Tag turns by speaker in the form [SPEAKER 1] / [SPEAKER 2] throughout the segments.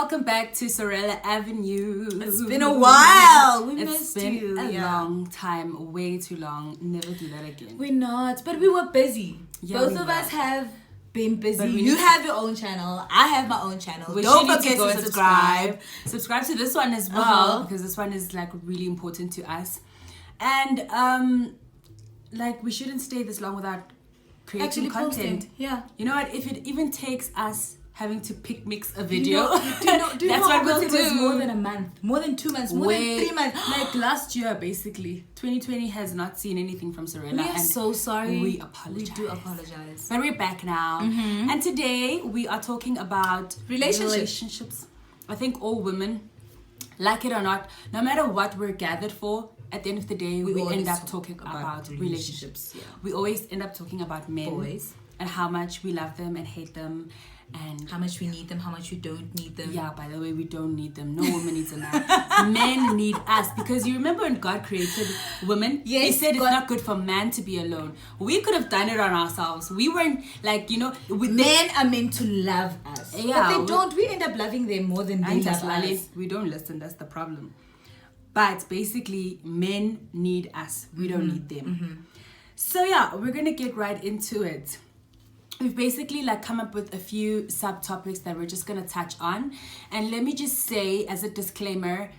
[SPEAKER 1] welcome back to Sorella Avenue.
[SPEAKER 2] It's been a while. We
[SPEAKER 1] It's
[SPEAKER 2] missed
[SPEAKER 1] been
[SPEAKER 2] you.
[SPEAKER 1] a long time, way too long. Never do that again.
[SPEAKER 2] We're not, but we were busy.
[SPEAKER 1] Yeah,
[SPEAKER 2] Both
[SPEAKER 1] we
[SPEAKER 2] of
[SPEAKER 1] were.
[SPEAKER 2] us have been busy.
[SPEAKER 1] But we
[SPEAKER 2] You
[SPEAKER 1] need to-
[SPEAKER 2] have your own channel. I have my own channel.
[SPEAKER 1] Which
[SPEAKER 2] Don't
[SPEAKER 1] you need
[SPEAKER 2] forget
[SPEAKER 1] go
[SPEAKER 2] to
[SPEAKER 1] and
[SPEAKER 2] subscribe.
[SPEAKER 1] Subscribe to this one as well
[SPEAKER 2] Uh-huh.
[SPEAKER 1] because this one is like really important to us. And like we shouldn't stay this long without creating
[SPEAKER 2] Actually
[SPEAKER 1] content.
[SPEAKER 2] posting. Yeah.
[SPEAKER 1] You know what? If it even takes us having to pick mix a video,
[SPEAKER 2] Do you know
[SPEAKER 1] that's what we'll
[SPEAKER 2] it was
[SPEAKER 1] do.
[SPEAKER 2] more than a month, more than 2 months, more than 3 months.
[SPEAKER 1] Like last year, basically, 2020 has not seen anything from Sorella.
[SPEAKER 2] We are
[SPEAKER 1] and
[SPEAKER 2] so sorry.
[SPEAKER 1] We apologize.
[SPEAKER 2] We do apologize.
[SPEAKER 1] But we're back now. And today we are talking about relationships. I think all women, like it or not, no matter what we're gathered for, at the end of the day, we
[SPEAKER 2] always
[SPEAKER 1] end up
[SPEAKER 2] talk
[SPEAKER 1] talking about relationships.
[SPEAKER 2] Yeah.
[SPEAKER 1] We always end up talking about men.
[SPEAKER 2] Boys.
[SPEAKER 1] And how much we love them and hate them. And
[SPEAKER 2] How much we need them, how much we don't need them.
[SPEAKER 1] yeah, by the way, we don't need them. No woman needs a man. Men need us. Because you remember when God created women?
[SPEAKER 2] Yes,
[SPEAKER 1] He said
[SPEAKER 2] God-
[SPEAKER 1] it's not good for man to be alone. We could have done it on ourselves. We weren't like, you know, with
[SPEAKER 2] Men are meant to love us.
[SPEAKER 1] Yeah,
[SPEAKER 2] But they
[SPEAKER 1] we-
[SPEAKER 2] don't. We end up loving them more than they love us.
[SPEAKER 1] we don't listen. That's the problem. But basically, men need us. We don't need them. So yeah, we're gonna get right into it. We've basically like come up with a few subtopics that we're just gonna touch on. And let me just say as a disclaimer,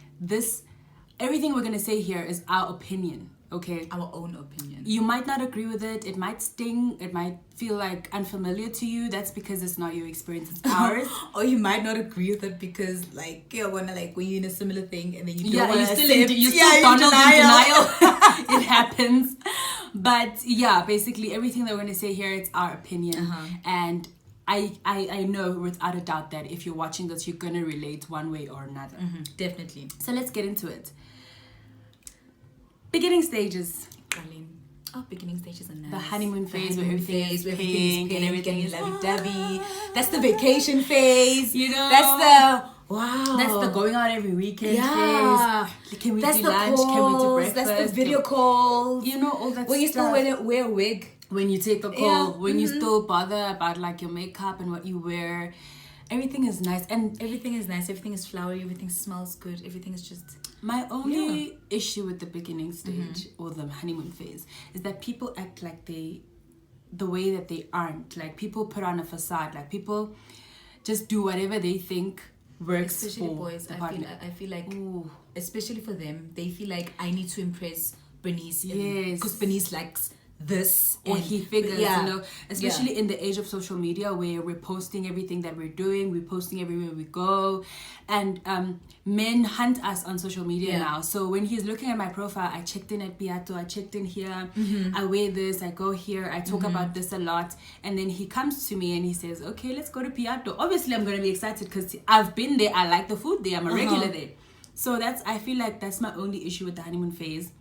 [SPEAKER 1] everything we're gonna say here is our opinion. Okay.
[SPEAKER 2] Our own opinion.
[SPEAKER 1] You might not agree with it. It might sting. It might feel like unfamiliar to you. That's because it's not your experience. It's ours.
[SPEAKER 2] Or you might not agree with it because, like, you wanna like when you're in a similar thing and then you don't
[SPEAKER 1] Yeah,
[SPEAKER 2] wanna
[SPEAKER 1] you're still
[SPEAKER 2] accept.
[SPEAKER 1] you're
[SPEAKER 2] Yeah,
[SPEAKER 1] still
[SPEAKER 2] you're
[SPEAKER 1] Donald in denial. It happens. But yeah, basically everything that we're gonna say here, it's our opinion. And I know without a doubt that if you're watching this, you're gonna relate one way or another.
[SPEAKER 2] Definitely.
[SPEAKER 1] So let's get into it. Beginning stages.
[SPEAKER 2] Oh, beginning stages are nice.
[SPEAKER 1] The honeymoon phase where
[SPEAKER 2] honeymoon
[SPEAKER 1] everything is
[SPEAKER 2] phase, where
[SPEAKER 1] pink and everything is
[SPEAKER 2] lovey-dovey. That's the vacation phase.
[SPEAKER 1] You know,
[SPEAKER 2] That's the wow.
[SPEAKER 1] That's the going out every weekend
[SPEAKER 2] Yeah.
[SPEAKER 1] phase. Can we
[SPEAKER 2] That's
[SPEAKER 1] do
[SPEAKER 2] the
[SPEAKER 1] lunch?
[SPEAKER 2] calls.
[SPEAKER 1] Can we do breakfast?
[SPEAKER 2] That's the video calls.
[SPEAKER 1] You know, all that
[SPEAKER 2] When you still
[SPEAKER 1] stuff.
[SPEAKER 2] wear a wig.
[SPEAKER 1] When you take the call,
[SPEAKER 2] Yeah.
[SPEAKER 1] when you still bother about like your makeup and what you wear. Everything is nice. And
[SPEAKER 2] Everything is nice. Everything is flowery. Everything smells good. Everything is just.
[SPEAKER 1] my only issue with the beginning stage or the honeymoon phase is that people act like the way that they aren't. Like people put on a facade. Like people just do whatever they think works
[SPEAKER 2] Especially
[SPEAKER 1] for
[SPEAKER 2] boys.
[SPEAKER 1] the
[SPEAKER 2] I
[SPEAKER 1] partner.
[SPEAKER 2] feel like,
[SPEAKER 1] Ooh.
[SPEAKER 2] especially for them, they feel like I need to impress Bernice.
[SPEAKER 1] Yes.
[SPEAKER 2] Because Bernice likes this.
[SPEAKER 1] Or
[SPEAKER 2] and-
[SPEAKER 1] he figures,
[SPEAKER 2] yeah.
[SPEAKER 1] you know, especially in the age of social media where we're posting everything that we're doing, we're posting everywhere we go, and men hunt us on social media now. So when he's looking at my profile, I checked in at Beato, I checked in here, I wear this, I go here, I talk about this a lot, and then he comes to me and he says, okay, let's go to Beato. Obviously I'm going to be excited because I've been there, I like the food there, I'm a regular there. So I feel like that's my only issue with the honeymoon phase.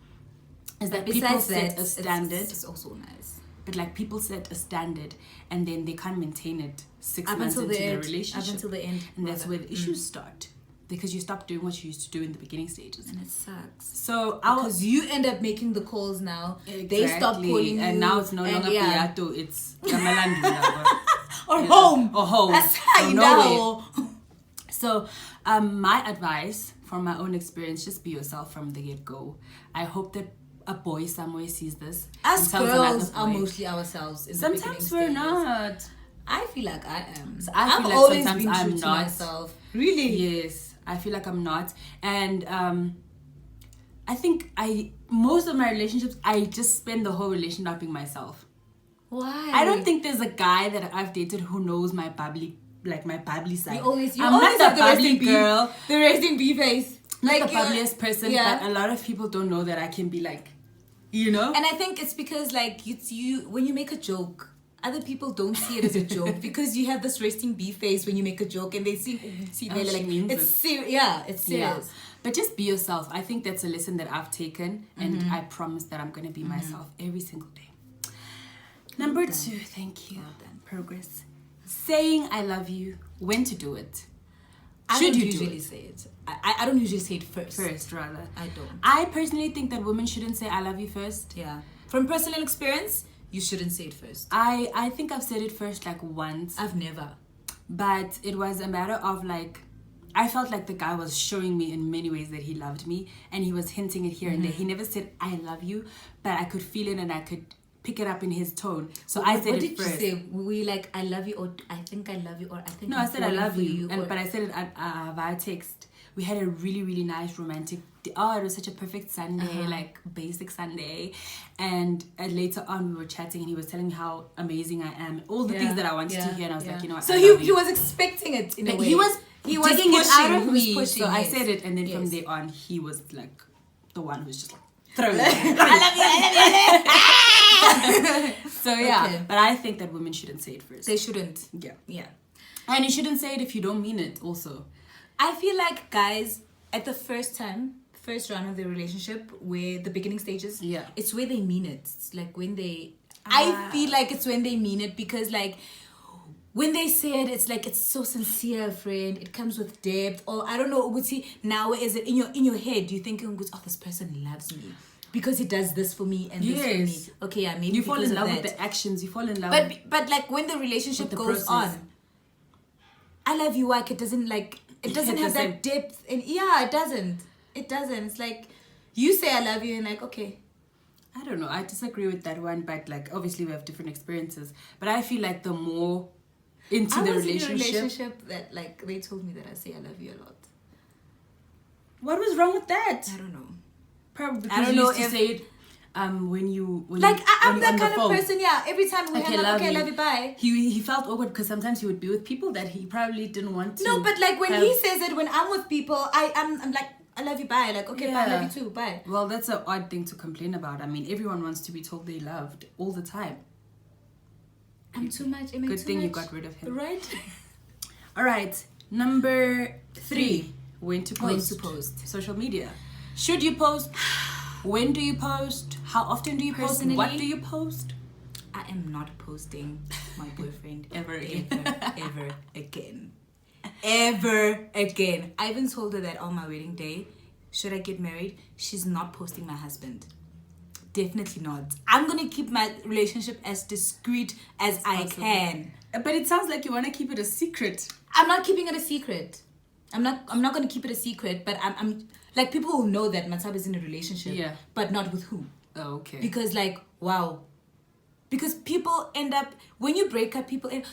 [SPEAKER 1] Is that people
[SPEAKER 2] Besides
[SPEAKER 1] set
[SPEAKER 2] that,
[SPEAKER 1] a standard,
[SPEAKER 2] it's also nice.
[SPEAKER 1] but like people set a standard and then they can't maintain it 6
[SPEAKER 2] Up
[SPEAKER 1] months
[SPEAKER 2] until
[SPEAKER 1] into
[SPEAKER 2] the
[SPEAKER 1] the
[SPEAKER 2] end.
[SPEAKER 1] relationship.
[SPEAKER 2] Up until the end.
[SPEAKER 1] And that's where the issues start because you stop doing what you used to do in the beginning stages.
[SPEAKER 2] And it sucks.
[SPEAKER 1] So
[SPEAKER 2] Because you end up making the calls now. They stop calling you.
[SPEAKER 1] and now it's no longer Beato, it's Gamalandula
[SPEAKER 2] or home.
[SPEAKER 1] or home.
[SPEAKER 2] That's how
[SPEAKER 1] or
[SPEAKER 2] you
[SPEAKER 1] nowhere.
[SPEAKER 2] know.
[SPEAKER 1] So my advice from my own experience, just be yourself from the get-go. I hope that a boy somewhere sees this.
[SPEAKER 2] Us
[SPEAKER 1] and tells another
[SPEAKER 2] girls are
[SPEAKER 1] boy.
[SPEAKER 2] mostly ourselves. In the
[SPEAKER 1] Sometimes
[SPEAKER 2] beginning
[SPEAKER 1] we're
[SPEAKER 2] stages.
[SPEAKER 1] not.
[SPEAKER 2] I feel like I am.
[SPEAKER 1] I
[SPEAKER 2] I've
[SPEAKER 1] feel like
[SPEAKER 2] always
[SPEAKER 1] sometimes
[SPEAKER 2] been true
[SPEAKER 1] I'm
[SPEAKER 2] to
[SPEAKER 1] not.
[SPEAKER 2] myself. Really?
[SPEAKER 1] Yes, I feel like I'm not. And I think most of my relationships, I just spend the whole relation not being myself.
[SPEAKER 2] Why?
[SPEAKER 1] I don't think there's a guy that I've dated who knows my bubbly side.
[SPEAKER 2] You
[SPEAKER 1] I'm
[SPEAKER 2] always
[SPEAKER 1] not
[SPEAKER 2] have
[SPEAKER 1] the bubbly
[SPEAKER 2] resting
[SPEAKER 1] girl.
[SPEAKER 2] bee, the resting bee face.
[SPEAKER 1] Not
[SPEAKER 2] Like
[SPEAKER 1] the bubbliest person,
[SPEAKER 2] yeah.
[SPEAKER 1] but a lot of people don't know that I can be like, you know?
[SPEAKER 2] And I think it's because like you when you make a joke, other people don't see it as a joke because you have this resting bee face when you make a joke and they see
[SPEAKER 1] she
[SPEAKER 2] like
[SPEAKER 1] means
[SPEAKER 2] it's
[SPEAKER 1] it.
[SPEAKER 2] serious. Yeah, it's
[SPEAKER 1] Yeah.
[SPEAKER 2] serious.
[SPEAKER 1] But just be yourself. I think that's a lesson that I've taken, and I promise that I'm going to be myself every single day. Number 2, thank you.
[SPEAKER 2] Well done.
[SPEAKER 1] Progress. Saying I love you, when to do it.
[SPEAKER 2] I
[SPEAKER 1] Should
[SPEAKER 2] don't
[SPEAKER 1] you do
[SPEAKER 2] usually
[SPEAKER 1] it?
[SPEAKER 2] say it. I don't usually say it first.
[SPEAKER 1] First, rather.
[SPEAKER 2] I don't.
[SPEAKER 1] I personally think that women shouldn't say I love you first.
[SPEAKER 2] Yeah. From personal experience, you shouldn't say it first.
[SPEAKER 1] I think I've said it first like once,
[SPEAKER 2] I've never.
[SPEAKER 1] but it was a matter of like I felt like the guy was showing me in many ways that he loved me, and he was hinting it here and there. He never said I love you, but I could feel it and I could pick it up in his tone. So I said it first.
[SPEAKER 2] What did you say? Were you like, I love you, or I think I love you, or I think
[SPEAKER 1] No, I said I love you, but I said it via text. We had a really, really nice romantic day. Oh, it was such a perfect Sunday, like basic Sunday. And later on, we were chatting, and he was telling me how amazing I am, all the things that I wanted to hear. And I was like, you know what?
[SPEAKER 2] So he was expecting it in a way.
[SPEAKER 1] He was digging it out of me.
[SPEAKER 2] Pushing,
[SPEAKER 1] so I said it, and then from there on, he was like the one who's just like throwing it.
[SPEAKER 2] I love you.
[SPEAKER 1] So yeah, but I think that women shouldn't say it first.
[SPEAKER 2] They shouldn't.
[SPEAKER 1] Yeah. And you shouldn't say it if you don't mean it also.
[SPEAKER 2] I feel like guys, at the first round of the relationship, where the beginning stages, it's where they mean it. It's like when they, I feel like it's when they mean it, because like when they say it, it's like it's so sincere, friend. It comes with depth, or I don't know. Now is it in your head? You think, oh, this person loves me because he does this for me and this for me. Okay, yeah, maybe
[SPEAKER 1] you fall in love with the actions. You fall in love.
[SPEAKER 2] But like when the relationship goes on, I love you. Like it doesn't have that depth, and it doesn't. It's like you say I love you, and like, okay.
[SPEAKER 1] I don't know. I disagree with that one, but like obviously we have different experiences. But I feel like the more into the relationship,
[SPEAKER 2] in a relationship that like they told me that I say I love you a lot.
[SPEAKER 1] What was wrong with that?
[SPEAKER 2] I don't know.
[SPEAKER 1] Probably because you used to say it when you
[SPEAKER 2] I'm that kind of person. Yeah, every time we hang up, I love you, bye.
[SPEAKER 1] He felt awkward because sometimes he would be with people that he probably didn't want to.
[SPEAKER 2] No, but like when he says it, when I'm with people, I'm like, I love you, bye. Like, okay, bye, I love you too, bye.
[SPEAKER 1] Well, that's an odd thing to complain about. I mean, everyone wants to be told they loved all the time.
[SPEAKER 2] I'm too much.
[SPEAKER 1] Good thing you got rid of him.
[SPEAKER 2] Right?
[SPEAKER 1] All right. Number 3. When to post.
[SPEAKER 2] When to post.
[SPEAKER 1] Social media. Should you post? When do you post? How often do you post? What do you post?
[SPEAKER 2] I am not posting my boyfriend
[SPEAKER 1] ever again.
[SPEAKER 2] Ever again. Ever again. I even told her that on my wedding day, should I get married, she's not posting my husband. Definitely not. I'm gonna keep my relationship as discreet as I can.
[SPEAKER 1] But it sounds like you want to keep it a secret.
[SPEAKER 2] I'm not keeping it a secret. I'm not gonna keep it a secret. But I'm like, people will know that Matab is in a relationship. Yeah. But not with who.
[SPEAKER 1] Oh, okay.
[SPEAKER 2] Because like, wow. Because people end up, when you break up, people end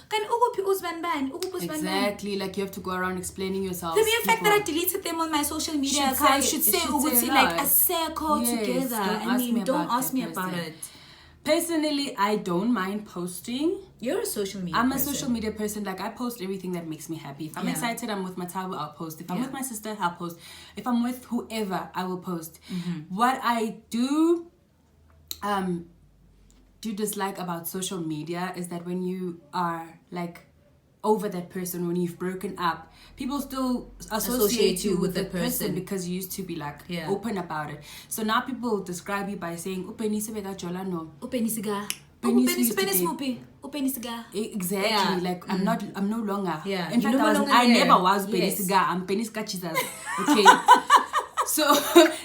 [SPEAKER 1] exactly, like you have to go around explaining yourself.
[SPEAKER 2] The mere fact that I deleted them on my social media account should say like a circle together. I mean, don't ask me about it.
[SPEAKER 1] Personally, I don't mind posting.
[SPEAKER 2] You're a social media
[SPEAKER 1] I'm
[SPEAKER 2] person.
[SPEAKER 1] A social media person. Like, I post everything that makes me happy. If I'm excited, I'm with my Tabu, I'll post. If I'm with my sister, I'll post. If I'm with whoever, I will post. What I do dislike about social media is that when you are like over that person, when you've broken up, people still associate you with the person because you used to be like open about it. So now people describe you by saying exactly, like I'm no longer. In fact, I never was Penisiga. I'm Penisiga Jesus. Okay.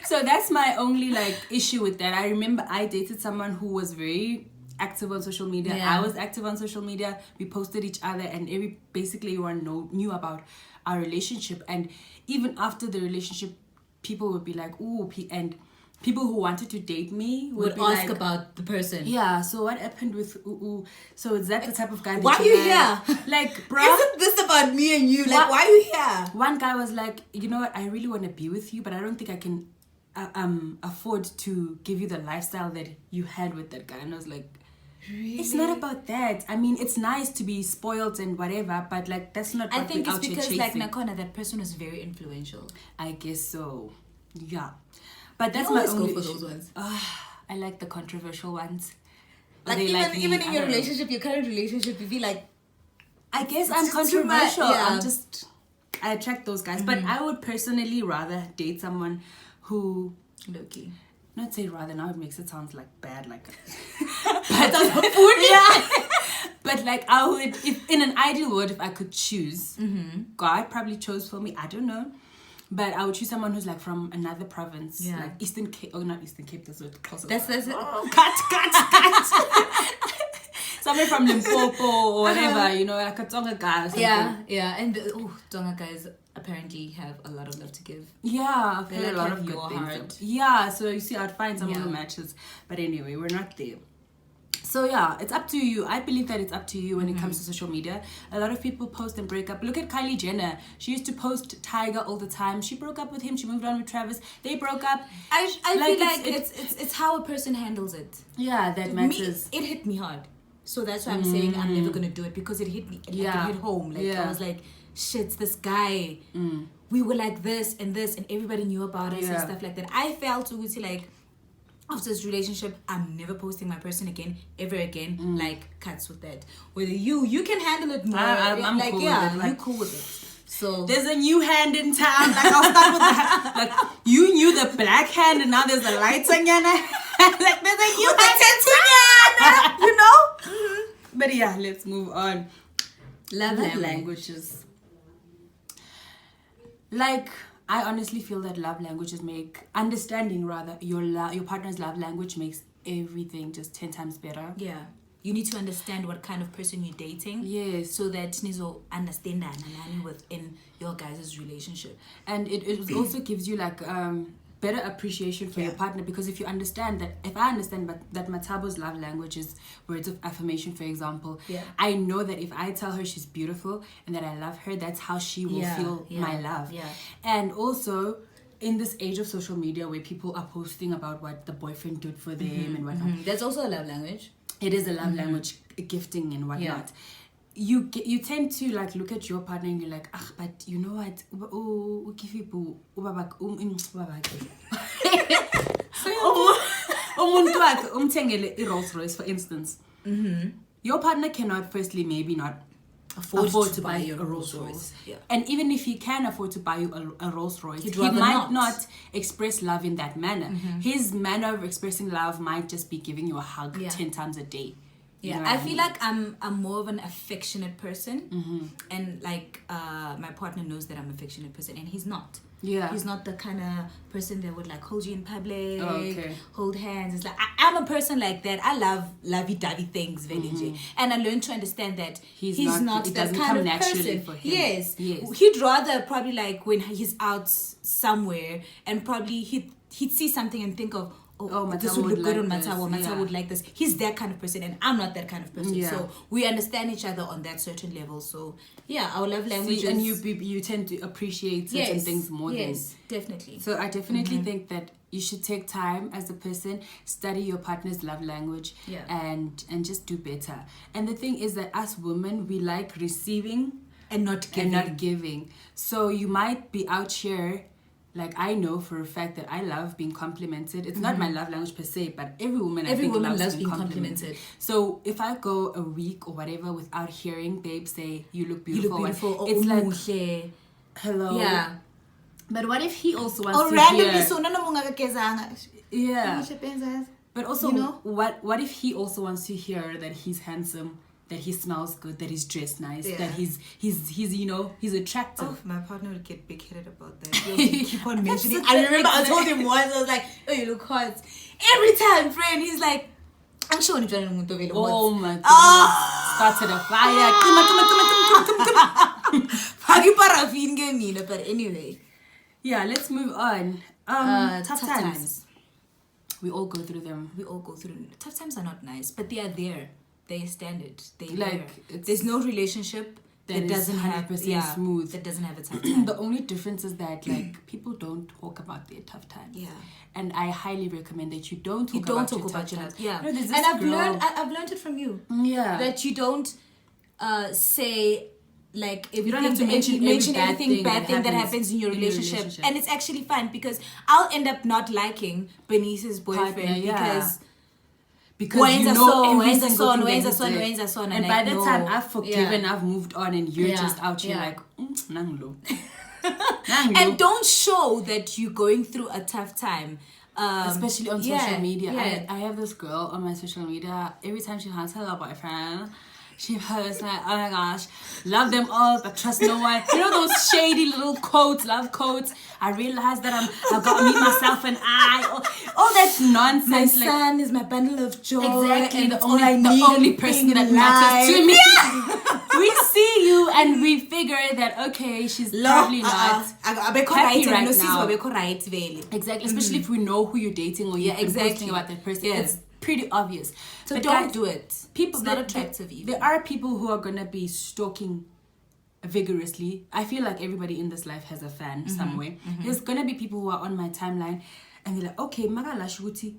[SPEAKER 1] So that's my only like issue with that. I remember I dated someone who was very active on social media. I was active on social media. We posted each other, and basically everyone knew about our relationship. And even after the relationship, people would be like, "Ooh," and people who wanted to date me would
[SPEAKER 2] ask about the person.
[SPEAKER 1] Yeah, so what happened with ooh? So is that the type of guy that
[SPEAKER 2] why are you here?
[SPEAKER 1] Like, bro,
[SPEAKER 2] isn't this about me and you? Like, why are you here?
[SPEAKER 1] One guy was like, you know what, I really want to be with you, but I don't think I can afford to give you the lifestyle that you had with that guy. And I was like, really? It's not about that. I mean, it's nice to be spoiled and whatever, but like that's not what
[SPEAKER 2] I think it's because like Nakona, that person was very influential.
[SPEAKER 1] I guess so. Yeah. But that's
[SPEAKER 2] you
[SPEAKER 1] my
[SPEAKER 2] always
[SPEAKER 1] only
[SPEAKER 2] go for those ones.
[SPEAKER 1] I like the controversial ones.
[SPEAKER 2] Like even in your relationship, your current relationship, you feel like,
[SPEAKER 1] I guess I'm controversial. I attract those guys. But I would personally rather date someone who
[SPEAKER 2] low-key.
[SPEAKER 1] Not say rather, now it makes it sound like bad, like but like I would, if in an ideal world, if I could choose, God probably chose for me, I don't know. But I would choose someone who's like from another province, like Eastern Cape, not Eastern Cape, that's what closer.
[SPEAKER 2] That's it.
[SPEAKER 1] Cut. Somewhere from Limpopo or whatever, you know, like a Tonga guy or something.
[SPEAKER 2] Yeah, and Tonga guys apparently have a lot of love to give.
[SPEAKER 1] Yeah, I've
[SPEAKER 2] They
[SPEAKER 1] heard a lot of good
[SPEAKER 2] your
[SPEAKER 1] things.
[SPEAKER 2] heart.
[SPEAKER 1] Yeah, so you see, I'd find some of the matches. But anyway, we're not there. So yeah, it's up to you. I believe that it's up to you when it comes to social media. A lot of people post and break up. Look at Kylie Jenner. She used to post Tiger all the time. She broke up with him. She moved on with Travis. They broke up.
[SPEAKER 2] I feel like it's how a person handles it.
[SPEAKER 1] Yeah, that matters.
[SPEAKER 2] It hit me hard. So that's why I'm saying I'm never gonna do it, because it hit me. It hit home. Like I was like, shit, this guy. We were like this, and everybody knew about us and stuff like that. I felt like, after this relationship, I'm never posting my person again, ever again. Like, cuts with that. Whether you can handle it more.
[SPEAKER 1] I'm
[SPEAKER 2] like,
[SPEAKER 1] cool
[SPEAKER 2] yeah,
[SPEAKER 1] with it. Like,
[SPEAKER 2] you cool with it. So
[SPEAKER 1] there's a new hand in town. Like, I'll start with the like, you knew the black hand, and now there's a light sanyana. Like, there's a new hand in town. You know? But yeah, let's move on.
[SPEAKER 2] Love
[SPEAKER 1] languages. Like, I honestly feel that love languages understanding your partner's love language makes everything just 10 times better.
[SPEAKER 2] Yeah. You need to understand what kind of person you're dating.
[SPEAKER 1] Yes.
[SPEAKER 2] So that Nizo understand within your guys' relationship.
[SPEAKER 1] And it also gives you like better appreciation for your partner, because if I understand that Matabo's love language is words of affirmation, for example, I know that if I tell her she's beautiful and that I love her, that's how she will feel my love. And also, in this age of social media where people are posting about what the boyfriend did for them and whatnot,
[SPEAKER 2] that's also a love language.
[SPEAKER 1] It is a love language, gifting and whatnot. You tend to like look at your partner and you're like, but you know what? Rolls Royce, for instance. Your partner cannot, firstly, maybe not afford to buy you a Rolls Royce. And even if he can afford to buy you a Rolls Royce, he might not express love in that manner. His manner of expressing love might just be giving you a hug 10 times a day.
[SPEAKER 2] Yeah, I feel like I'm more of an affectionate person, and like my partner knows that I'm an affectionate person, and he's not. Yeah, he's not the kind of person that would like hold you in public, hold hands. It's like I'm a person like that. I love lovey-dovey things, and I learned to understand that he's not that kind of person. For him. Yes, he'd rather probably like when he's out somewhere, and probably he'd see something and think of, this would look good on Matabo. Matabo would like this. He's that kind of person, and I'm not that kind of person. So we understand each other on that certain level. So our love languages.
[SPEAKER 1] And you tend to appreciate certain things more than.
[SPEAKER 2] Yes, definitely.
[SPEAKER 1] So I definitely think that you should take time as a person, study your partner's love language, and just do better. And the thing is that us women, we like receiving
[SPEAKER 2] and not
[SPEAKER 1] giving. So you might be out here. Like, I know for a fact that I love being complimented. It's not my love language per se, but every woman loves being complimented. So if I go a week or whatever without hearing babe say, you look beautiful. It's like, hello. Yeah. But what if he also wants to hear... But also, what if he also wants to hear that he's handsome, that he smells good, that he's dressed nice, that he's he's attractive.
[SPEAKER 2] Oh, my partner would get big-headed about that. He'll keep on mentioning. I remember I told him once, I was like, oh, you look hot. Every time, friend, he's like, I'm sure you're trying to
[SPEAKER 1] oh my goodness. Started a fire.
[SPEAKER 2] But anyway.
[SPEAKER 1] Yeah, let's move on. Tough times. We all go through them.
[SPEAKER 2] Tough times are not nice, but they are there. They standard. There's no relationship that doesn't have
[SPEAKER 1] smooth.
[SPEAKER 2] That doesn't have a tough time.
[SPEAKER 1] The only difference is that like people don't talk about their tough times. Yeah. And I highly recommend that you don't talk about your tough times.
[SPEAKER 2] Yeah. No, and I've learned it from you. Yeah. That you don't say like
[SPEAKER 1] you don't have to mention everything bad thing
[SPEAKER 2] that happens in your relationship. And it's actually fun because I'll end up not liking Benice's boyfriend because you know every single thing that he did.
[SPEAKER 1] And by the time I've forgiven, I've moved on, and you're just out here like, nanglo.
[SPEAKER 2] And don't show that you're going through a tough time.
[SPEAKER 1] Especially on social media. I have this girl on my social media. Every time she has her boyfriend, she was like, oh my gosh, love them all, but trust no one. You know those shady little quotes, love quotes. I realized that I've got to meet myself and all that nonsense.
[SPEAKER 2] My son is my bundle of joy.
[SPEAKER 1] Exactly, the only person that matters to me. Yeah. We see you, and we figure that okay, she's probably not happy right now. Exactly, especially if we know who you're dating or you're posting about that person. It's pretty obvious.
[SPEAKER 2] So don't guys, do it.
[SPEAKER 1] People,
[SPEAKER 2] it's not attractive even.
[SPEAKER 1] There are people who are gonna be stalking vigorously. I feel like everybody in this life has a fan somewhere. There's gonna be people who are on my timeline and they're like, okay, Magala Shuti,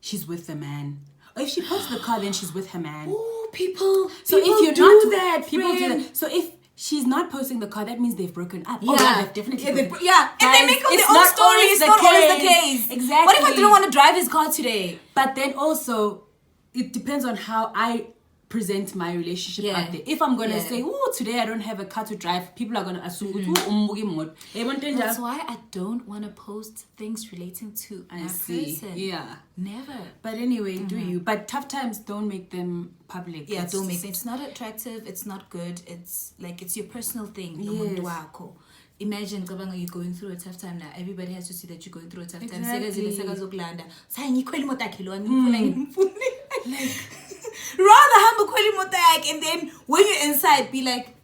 [SPEAKER 1] she's with the man. Or if she posts the car, then she's with her man.
[SPEAKER 2] Oh, people.
[SPEAKER 1] So
[SPEAKER 2] people
[SPEAKER 1] if you're
[SPEAKER 2] do
[SPEAKER 1] not
[SPEAKER 2] that,
[SPEAKER 1] people
[SPEAKER 2] friend.
[SPEAKER 1] do that. So if she's not posting the car, that means they've broken up.
[SPEAKER 2] Yeah,
[SPEAKER 1] oh, yeah, they've definitely.
[SPEAKER 2] And
[SPEAKER 1] Guys,
[SPEAKER 2] they make up their own stories. It's not always the case.
[SPEAKER 1] Exactly.
[SPEAKER 2] What if I didn't want to drive his car today?
[SPEAKER 1] But then also, it depends on how I present my relationship out there. If I'm gonna say, oh, today I don't have a car to drive, people are gonna assume
[SPEAKER 2] that's why I don't want to post things relating to my person.
[SPEAKER 1] Yeah,
[SPEAKER 2] never.
[SPEAKER 1] But anyway, do you? But tough times, don't make them public.
[SPEAKER 2] Yeah, don't make them. It's not attractive. It's not good. It's like it's your personal thing. Imagine you're going through a tough time now. Everybody has to see that you're going through a tough time. Rather humble and then when you're inside, be like,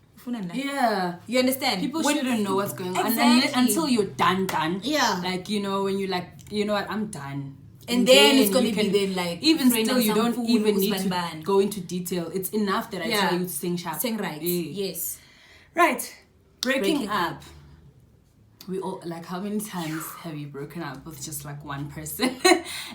[SPEAKER 1] yeah,
[SPEAKER 2] you understand?
[SPEAKER 1] People shouldn't know what's going on until you're done.
[SPEAKER 2] Yeah,
[SPEAKER 1] like when you like, you know what, I'm done.
[SPEAKER 2] And then it's going to be then like
[SPEAKER 1] even still you don't even need to go into detail. It's enough that I tell you to sing sharp.
[SPEAKER 2] Sing right. Yes.
[SPEAKER 1] Right. Breaking up. We all, like, how many times have you broken up with just like one person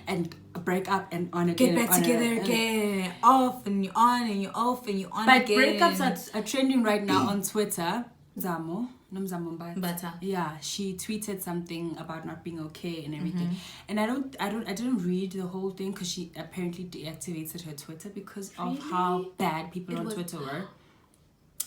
[SPEAKER 1] and break up and on again?
[SPEAKER 2] Get back together again. Off and you're on and you're off and you're on
[SPEAKER 1] but
[SPEAKER 2] again.
[SPEAKER 1] But breakups are trending right now on Twitter. Zamo. Bata. Yeah, she tweeted something about not being okay and everything. And I didn't read the whole thing because she apparently deactivated her Twitter because of how bad people on Twitter were.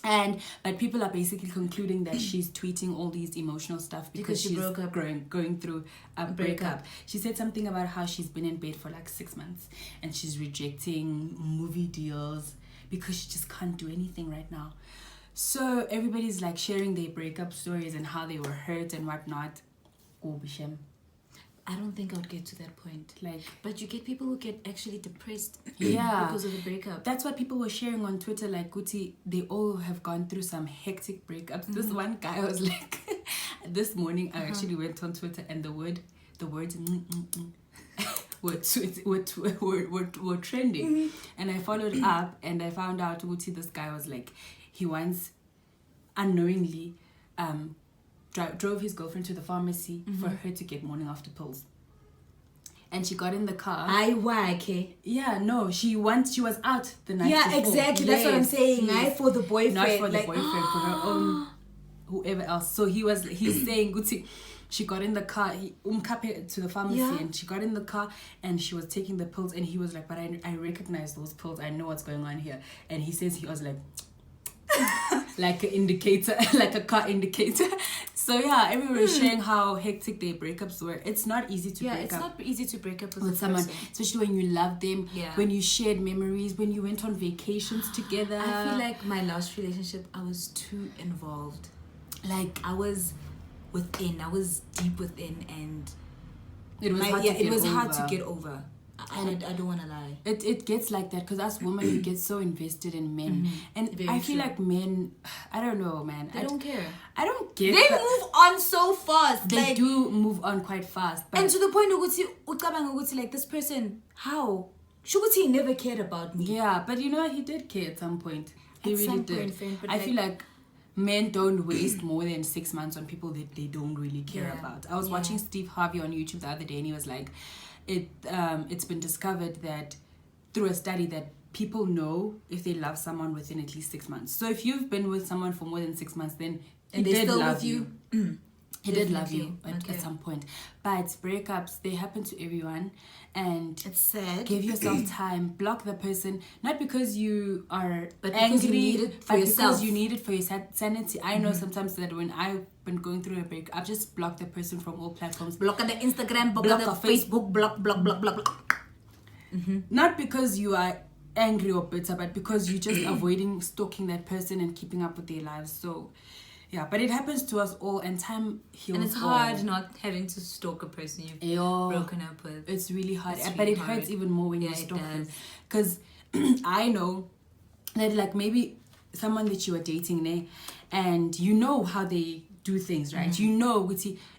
[SPEAKER 1] But people are basically concluding that she's tweeting all these emotional stuff because she's
[SPEAKER 2] broke up.
[SPEAKER 1] going through a breakup. She said something about how she's been in bed for like 6 months and she's rejecting movie deals because she just can't do anything right now. So everybody's like sharing their breakup stories and how they were hurt and whatnot. Oh, Bishem.
[SPEAKER 2] I don't think I would get to that point.
[SPEAKER 1] Like,
[SPEAKER 2] but you get people who get actually depressed
[SPEAKER 1] because
[SPEAKER 2] of the breakup.
[SPEAKER 1] That's what people were sharing on Twitter. Like, Guti, they all have gone through some hectic breakups. This one guy was like, this morning I actually went on Twitter and the words were trending. And I followed up and I found out Guti, this guy was like, he once unknowingly drove his girlfriend to the pharmacy for her to get morning after pills. And she got in the car. Yeah, no, she was out the night before.
[SPEAKER 2] Yeah, exactly. That's what I'm saying.
[SPEAKER 1] Yes.
[SPEAKER 2] For the boyfriend.
[SPEAKER 1] Not for the boyfriend, for her own whoever else. So he's saying, Guti, she got in the car, to the pharmacy, and she got in the car and she was taking the pills and he was like, but I recognize those pills. I know what's going on here. And he says he was like, like an indicator, like a car indicator. So yeah, everyone was sharing how hectic their breakups were. It's not easy to break up.
[SPEAKER 2] It's not easy to break up
[SPEAKER 1] with someone, especially when you love them, when you shared memories, when you went on vacations together.
[SPEAKER 2] I feel like my last relationship, I was too involved. Like I was deep within, and
[SPEAKER 1] it was
[SPEAKER 2] hard to get over. I don't want to lie.
[SPEAKER 1] It gets like that because us women, we get so invested in men. And I feel like men, I don't know, man.
[SPEAKER 2] They don't care.
[SPEAKER 1] I don't get
[SPEAKER 2] They move on so fast.
[SPEAKER 1] They do move on quite fast.
[SPEAKER 2] And to the point of like this person, how? Shuguti never cared about me.
[SPEAKER 1] Yeah, but you know, he did care at some point. He really did. I feel like men don't waste more than 6 months on people that they don't really care about. I was watching Steve Harvey on YouTube the other day and he was like, it's been discovered that through a study that people know if they love someone within at least 6 months. So if you've been with someone for more than 6 months, then he did love you. He did love you at some point. But breakups, they happen to everyone. And
[SPEAKER 2] it's sad.
[SPEAKER 1] Give yourself time. Block the person. Not because you are
[SPEAKER 2] angry,
[SPEAKER 1] because you need it for your sanity. I know sometimes that when I've been going through a break, I've just blocked the person from all platforms.
[SPEAKER 2] Block on the Instagram, block on the Facebook, block.
[SPEAKER 1] Not because you are angry or bitter, but because you're just avoiding stalking that person and keeping up with their lives. So yeah, but it happens to us all, and time heals.
[SPEAKER 2] And it's hard not having to stalk a person you've broken up with.
[SPEAKER 1] It's really hard, but it hurts even more when you stalk them. Because I know that, like, maybe someone that you are dating, ne? And you know how they do things, right? You know,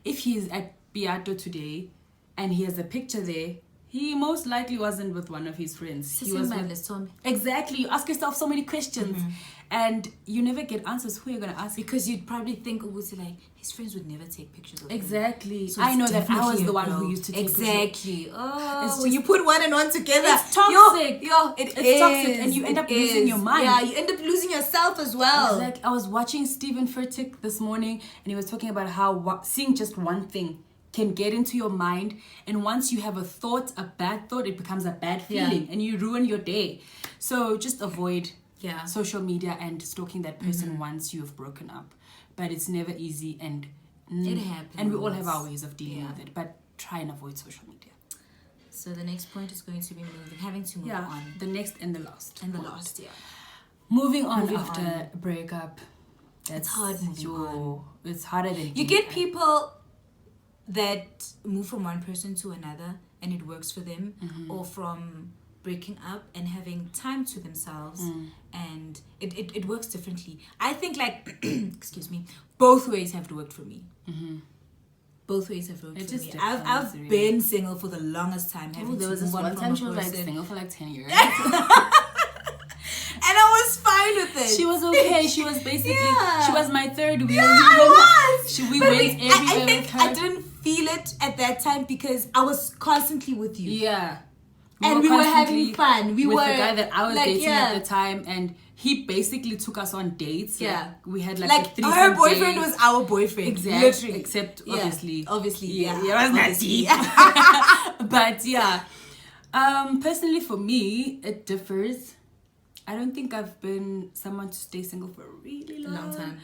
[SPEAKER 1] if he's at Beato today and he has a picture there, he most likely wasn't with one of his friends. He was with... Exactly. You ask yourself so many questions and you never get answers. Who are you going to ask?
[SPEAKER 2] Because you'd probably think, like, his friends would never take pictures of him.
[SPEAKER 1] Exactly. So I know that I was the one who used to take pictures.
[SPEAKER 2] Exactly. Oh, when you put one and one together.
[SPEAKER 1] It's toxic.
[SPEAKER 2] It's
[SPEAKER 1] toxic. And you end up losing your mind.
[SPEAKER 2] Yeah, you end up losing yourself as well.
[SPEAKER 1] Exactly. I was watching Stephen Furtick this morning and he was talking about how seeing just one thing can get into your mind, and once you have a bad thought, it becomes a bad feeling and you ruin your day. So just avoid social media and stalking that person once you've broken up. But it's never easy, and
[SPEAKER 2] it happens,
[SPEAKER 1] and we all have our ways of dealing with it, but try and avoid social media.
[SPEAKER 2] So the next point is going to be having to move on.
[SPEAKER 1] The next and the last.
[SPEAKER 2] Moving
[SPEAKER 1] after a breakup.
[SPEAKER 2] It's hard moving on.
[SPEAKER 1] It's harder than
[SPEAKER 2] you get people that move from one person to another and it works for them, or from breaking up and having time to themselves, and it works differently. I think, like, excuse me, both ways have worked for me. Both ways have worked for me. I've been single for the longest time.
[SPEAKER 1] There was this one time she was like single for like 10 years.
[SPEAKER 2] And I was fine with it.
[SPEAKER 1] She was okay. She was basically, she was my third wheel.
[SPEAKER 2] I was.
[SPEAKER 1] We went everywhere
[SPEAKER 2] I think
[SPEAKER 1] with her.
[SPEAKER 2] I didn't feel it at that time because I was constantly with you.
[SPEAKER 1] Yeah.
[SPEAKER 2] And we were having fun. We
[SPEAKER 1] with
[SPEAKER 2] were
[SPEAKER 1] the guy that I was
[SPEAKER 2] like,
[SPEAKER 1] dating at the time, and he basically took us on dates.
[SPEAKER 2] Yeah.
[SPEAKER 1] Like, we had like a
[SPEAKER 2] her boyfriend
[SPEAKER 1] date.
[SPEAKER 2] was our boyfriend.
[SPEAKER 1] Exactly.
[SPEAKER 2] Literally.
[SPEAKER 1] Except
[SPEAKER 2] Obviously.
[SPEAKER 1] Yeah.
[SPEAKER 2] It was not deep.
[SPEAKER 1] But yeah. Personally for me, it differs. I don't think I've been someone to stay single for a really long
[SPEAKER 2] time.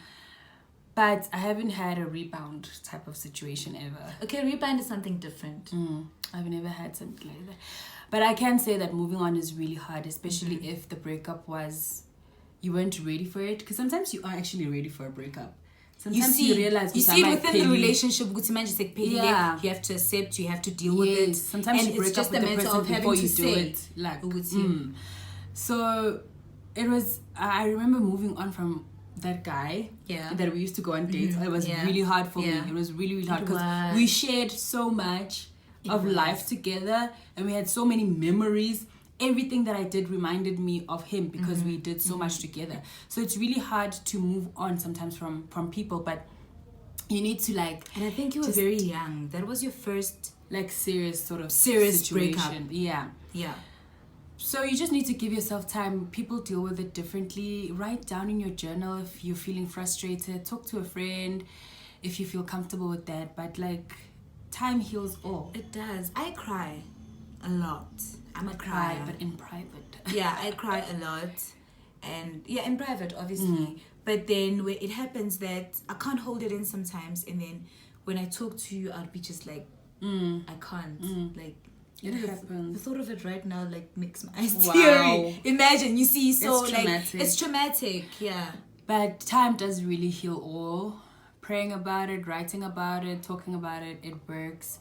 [SPEAKER 1] But I haven't had a rebound type of situation ever.
[SPEAKER 2] Okay, rebound is something different.
[SPEAKER 1] I've never had something like that. But I can say that moving on is really hard, especially if the breakup was, you weren't ready for it. Because sometimes you are actually ready for a breakup. Sometimes you realize
[SPEAKER 2] you see within the relationship, you have to accept, you have to deal with it.
[SPEAKER 1] Sometimes you break up with the person before you do it. Like, so it was, I remember moving on from that guy that we used to go on dates. It was really hard for me. It was really, really hard because we shared so much of life together and we had so many memories. Everything that I did reminded me of him because we did so much together. So it's really hard to move on sometimes from people, but you need to like...
[SPEAKER 2] And I think you were very young. That was your first...
[SPEAKER 1] like serious
[SPEAKER 2] situation. Breakup.
[SPEAKER 1] Yeah. So you just need to give yourself time. People deal with it differently. Write down in your journal if you're feeling frustrated. Talk to a friend if you feel comfortable with that. But like, time heals all.
[SPEAKER 2] It does. I cry a lot. I'm a crier.
[SPEAKER 1] But in private.
[SPEAKER 2] Yeah, I cry a lot. And yeah, in private, obviously. But then when it happens that I can't hold it in sometimes. And then when I talk to you, I'll be just like, I can't. Like,
[SPEAKER 1] it happens.
[SPEAKER 2] The thought of it right now like makes my eyes teary. Imagine, you see, so
[SPEAKER 1] it's
[SPEAKER 2] like
[SPEAKER 1] traumatic.
[SPEAKER 2] It's traumatic, yeah.
[SPEAKER 1] But time does really heal all. Praying about it, writing about it, talking about it, it works.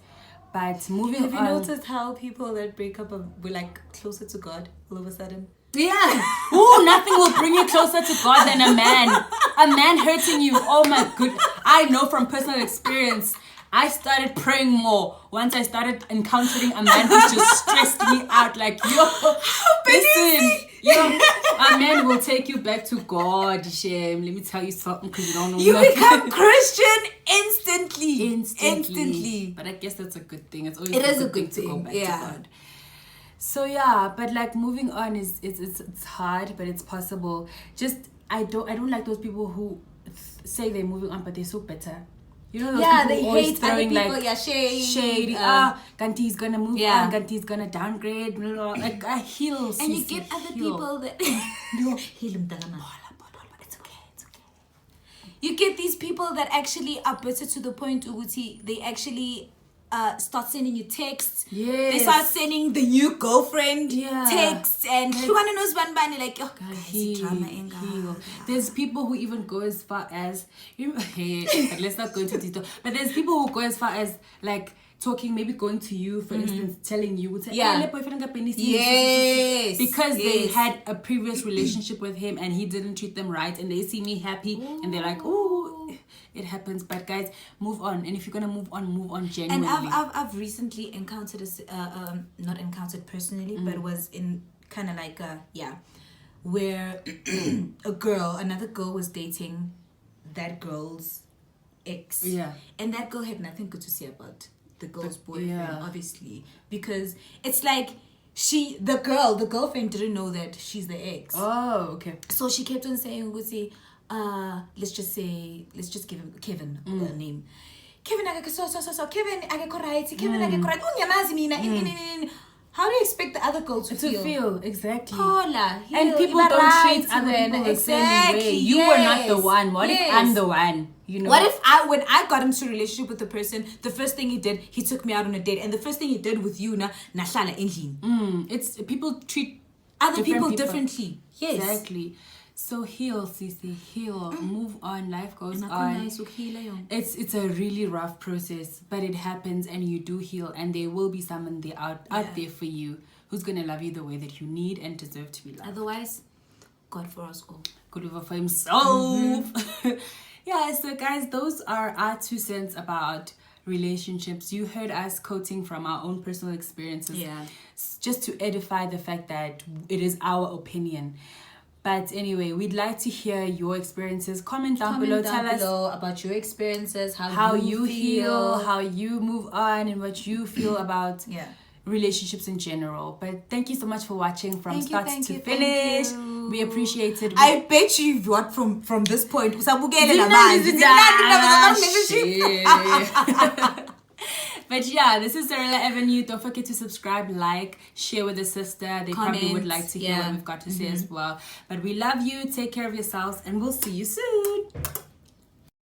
[SPEAKER 1] But moving on.
[SPEAKER 2] Have you noticed how people that break up were like closer to God all of a sudden?
[SPEAKER 1] Yeah. Ooh, nothing will bring you closer to God than a man. A man hurting you. Oh my goodness. I know from personal experience. I started praying more once I started encountering a man who just stressed me out. Like, listen, a man will take you back to God. Shame. Let me tell you something because you don't know.
[SPEAKER 2] You become Christian instantly.
[SPEAKER 1] But I guess that's a good thing. It's always
[SPEAKER 2] a good thing
[SPEAKER 1] to go back to God. So yeah, but like moving on is it's hard, but it's possible. Just I don't like those people who say they're moving on, but they're so bitter. You know, those people
[SPEAKER 2] they hate
[SPEAKER 1] throwing
[SPEAKER 2] other people,
[SPEAKER 1] shade. Ganti's gonna move on, Ganti's gonna downgrade. Like I heal.
[SPEAKER 2] And you get other people that it's okay. You get these people that actually are bitter to the point Uguti, they actually start sending you texts.
[SPEAKER 1] Yes.
[SPEAKER 2] They start sending the new girlfriend texts and you wanna know one like
[SPEAKER 1] heal. There's people who even go as far as but let's not go into detail. But there's people who go as far as like talking, maybe going to you, for instance, telling you, would say,
[SPEAKER 2] Yeah.
[SPEAKER 1] boyfriend got penis,
[SPEAKER 2] Yes.
[SPEAKER 1] because they
[SPEAKER 2] Yes.
[SPEAKER 1] had a previous relationship with him and he didn't treat them right, and they see me happy and they're like, oh, it happens. But guys, move on. And if you're gonna move on genuinely.
[SPEAKER 2] And I've recently encountered not encountered personally, but was in kind of like where another girl was dating that girl's ex.
[SPEAKER 1] Yeah.
[SPEAKER 2] And that girl had nothing good to say about the girl's boyfriend, obviously, because it's like the girlfriend didn't know that she's the ex.
[SPEAKER 1] Oh, okay.
[SPEAKER 2] So she kept on saying, let's just give him Kevin a name. Kevin, Kevin, how do you expect the other girl to feel?
[SPEAKER 1] Exactly.
[SPEAKER 2] Paula,
[SPEAKER 1] and people don't treat other people the same way. You were not the one. What if I'm the one? You know.
[SPEAKER 2] What if when I got into a relationship with the person, the first thing he did, he took me out on a date, and the first thing he did with you,
[SPEAKER 1] it's people treat
[SPEAKER 2] other people differently. Yes,
[SPEAKER 1] exactly. So heal, Sisi, heal, move on, life goes on. It's a really rough process, but it happens and you do heal, and there will be someone out there for you who's going to love you the way that you need and deserve to be loved.
[SPEAKER 2] Otherwise, God for us all.
[SPEAKER 1] God over for himself. Yeah, so guys, those are our 2 cents about relationships. You heard us quoting from our own personal experiences.
[SPEAKER 2] Yeah.
[SPEAKER 1] Just to edify the fact that it is our opinion. But anyway, we'd like to hear your experiences. Comment down below. Tell us
[SPEAKER 2] about your experiences,
[SPEAKER 1] how you heal, how you move on, and what you feel about relationships in general. But thank you so much for watching from start to finish. We appreciate it.
[SPEAKER 2] I bet you've got from this point.
[SPEAKER 1] But yeah, this is Sarella Avenue. Don't forget to subscribe, like, share with a sister. They probably would like to hear what we've got to say as well. But we love you. Take care of yourselves, and we'll see you soon.